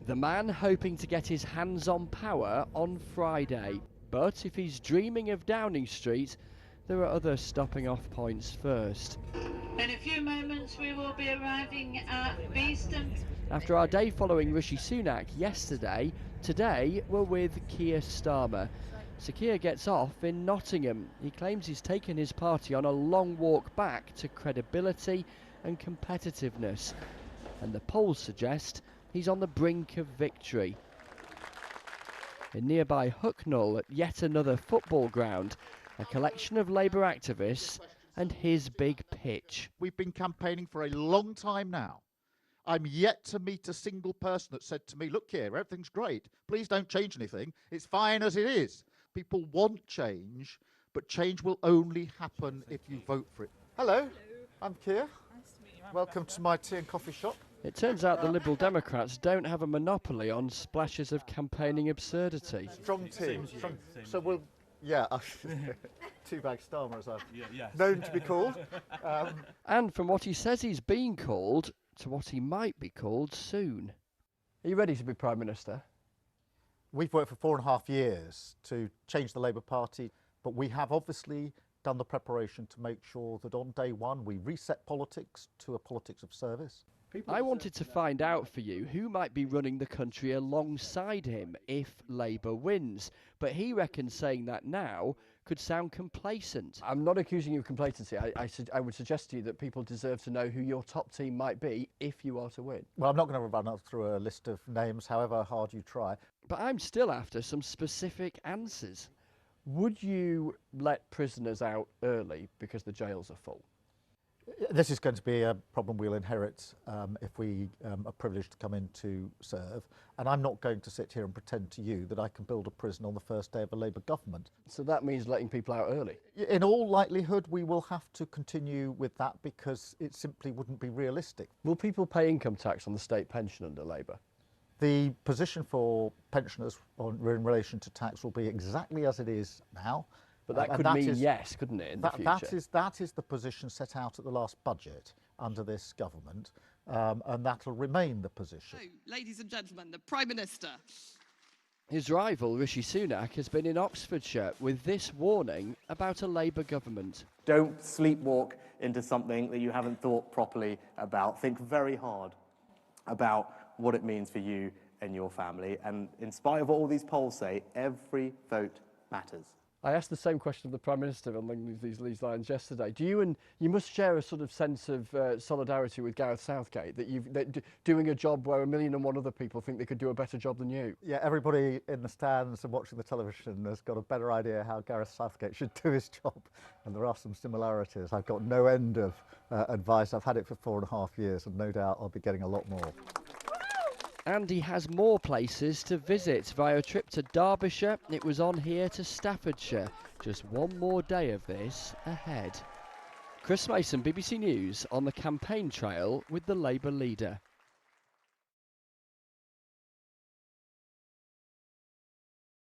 The man hoping to get his hands on power on Friday. But if he's dreaming of Downing Street, there are other stopping off points first. In a few moments we will be arriving at Beeston. After our day following Rishi Sunak yesterday, today we're with Keir Starmer. Sir Keir gets off in Nottingham. He claims he's taken his party on a long walk back to credibility and competitiveness. And the polls suggest he's on the brink of victory. In nearby Hucknall, at yet another football ground, a collection of Labour activists and his big pitch. We've been campaigning for a long time now. I'm yet to meet a single person that said to me, look here, everything's great. Please don't change anything. It's fine as it is. People want change, but change will only happen if you vote for it. Hello, I'm Keir. Nice to meet you. Welcome to my tea and coffee shop. It turns out the Liberal Democrats don't have a monopoly on splashes of campaigning absurdity. Strong tea. So we'll, yeah, two-bag Starmer as I've known to be called. And from what he says he's been called to what he might be called soon. Are you ready to be Prime Minister? We've worked for 4.5 years to change the Labour Party, but we have obviously done the preparation to make sure that on day one we reset politics to a politics of service. I wanted to find out for you who might be running the country alongside him if Labour wins, but he reckons saying that now could sound complacent. I'm not accusing you of complacency. I would suggest to you that people deserve to know who your top team might be if you are to win. Well, I'm not going to run through a list of names, however hard you try. But I'm still after some specific answers. Would you let prisoners out early because the jails are full? This is going to be a problem we'll inherit if we are privileged to come in to serve. And I'm not going to sit here and pretend to you that I can build a prison on the first day of a Labour government. So that means letting people out early? In all likelihood, we will have to continue with that because it simply wouldn't be realistic. Will people pay income tax on the state pension under Labour? The position for pensioners in relation to tax will be exactly as it is now. But that could mean yes, couldn't it, in the future? That is the position set out at the last budget under this government, and that'll remain the position. So, ladies and gentlemen, the Prime Minister. His rival, Rishi Sunak, has been in Oxfordshire with this warning about a Labour government. Don't sleepwalk into something that you haven't thought properly about. Think very hard about what it means for you and your family. And in spite of what all these polls say, every vote matters. I asked the same question of the Prime Minister along these lines yesterday. Do you must share a sort of sense of solidarity with Gareth Southgate, that doing a job where 1,000,001 other people think they could do a better job than you? Yeah, everybody in the stands and watching the television has got a better idea how Gareth Southgate should do his job, and there are some similarities. I've got no end of advice. I've had it for 4.5 years, and no doubt I'll be getting a lot more. And he has more places to visit via a trip to Derbyshire. It was on here to Staffordshire. Just one more day of this ahead. Chris Mason, BBC News, on the campaign trail with the Labour leader.